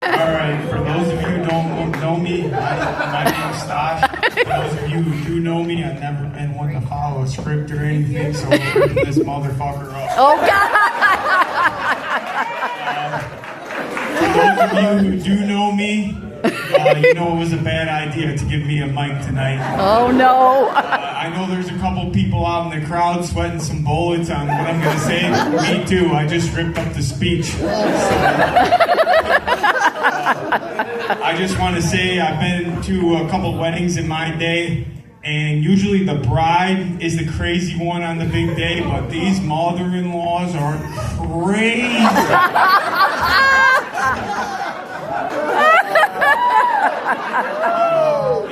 All right, for those of you who don't know me, my name is Stosh. For those of you who do know me, I've never been one to follow a script or anything, so we'll bring this motherfucker up. Oh, God. For those of you who do know me, you know it was a bad idea to give me a mic tonight. Oh, no. I know there's a couple people out in the crowd sweating some bullets on what I'm going to say. Me too. I just ripped up the speech. So, I just want to say I've been to a couple weddings in my day, and usually the bride is the crazy one on the big day, but these mother-in-laws are crazy.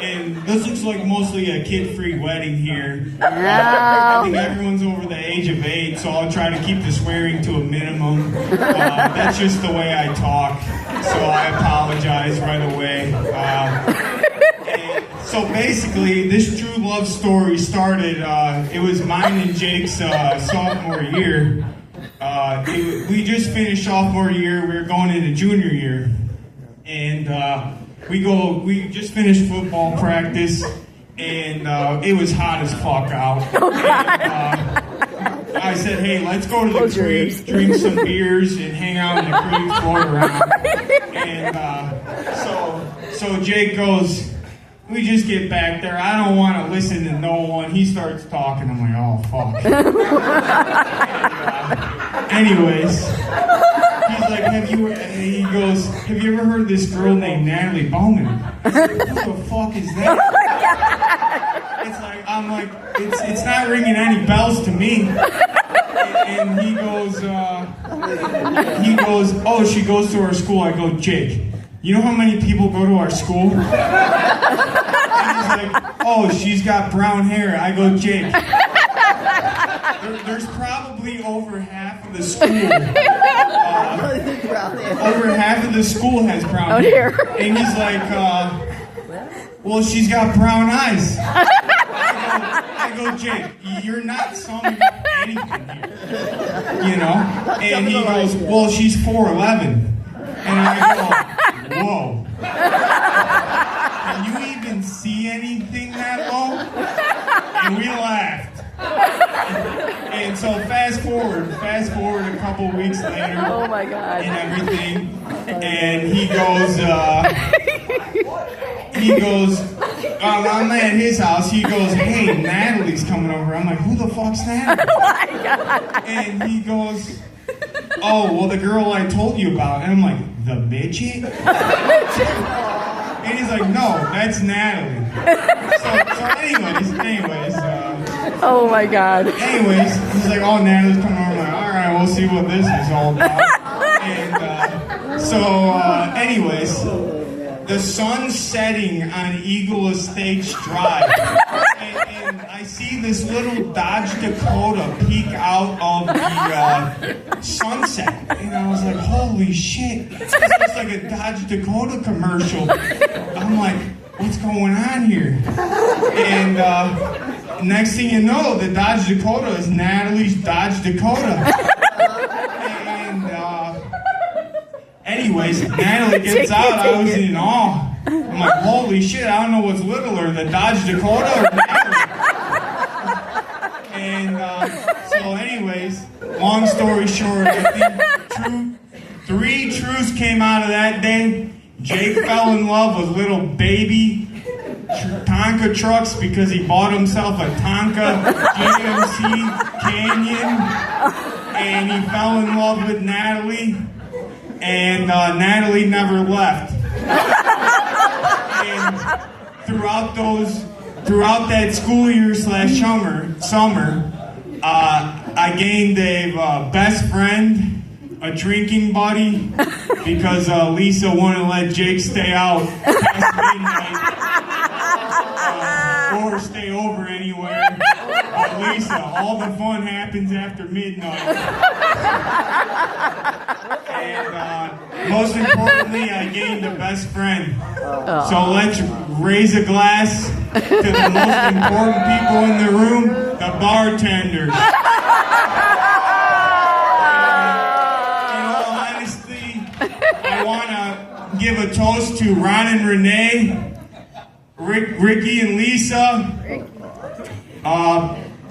And this looks like mostly a kid-free wedding here. I think everyone's over the age of 8, so I'll try to keep the swearing to a minimum. That's just the way I talk, so I apologize right away. So basically, this true love story started, it was mine and Jake's sophomore year. We just finished sophomore year, we were going into junior year. And we just finished football practice, and it was hot as fuck out. And, I said, hey, let's go to the creek, drink some beers, and hang out in the creek, float around. And so Jake goes, we just get back there. I don't want to listen to no one. He starts talking. I'm like, oh, fuck. And, anyways, he's like, he goes, have you ever heard of this girl named Natalie Bowman? I said, what the fuck is that? I'm like, it's not ringing any bells to me. And he goes, oh, she goes to our school. I go, Jake, you know how many people go to our school? And he's like, oh, she's got brown hair. I go, Jake, there's probably over half of the school. Over half of the school has brown hair. And he's like, well, she's got brown eyes. I go, Jake, you're not summing up anything here. You know? And he goes, well, she's 4'11". And I go, whoa. Can you even see anything that low? And we laughed. And so fast forward a couple weeks later. Oh my God. And everything. And he goes, I'm at his house. He goes, hey, Natalie's coming over. I'm like, who the fuck's Natalie? Oh my God. And he goes, oh, well, the girl I told you about. And I'm like, the midget? And he's like, no, that's Natalie. So anyways. Oh my God. Anyways, he's like, oh, Natalie's coming over. I'm like, all right, we'll see what this is all about. And anyways, the sun's setting on Eagle Estates Drive. And I see this little Dodge Dakota peek out of the sunset. And I was like, holy shit, this looks like a Dodge Dakota commercial. I'm like, what's going on here? And next thing you know, the Dodge Dakota is Natalie's Dodge Dakota. And anyways, Natalie gets out. I was in awe. I'm like, holy shit, I don't know what's littler, the Dodge Dakota or Natalie. And so anyways, long story short, I think 3 truths came out of that day. Jake fell in love with little baby Tonka trucks because he bought himself a Tonka GMC Canyon. And he fell in love with Natalie. And Natalie never left. And throughout that school year / summer, I gained a best friend, a drinking buddy, because Lisa wouldn't let Jake stay out past midnight or stay over anywhere. But Lisa, all the fun happens after midnight. And most importantly, I gained a best friend. So let's raise a glass to the most important people in the room, the bartenders. In all honesty, I want to give a toast to Ron and Renee, Ricky and Lisa.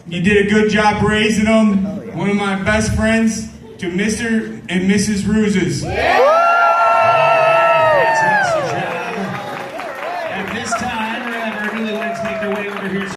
You did a good job raising them. One of my best friends, to Mr. and Mrs. Ruzes.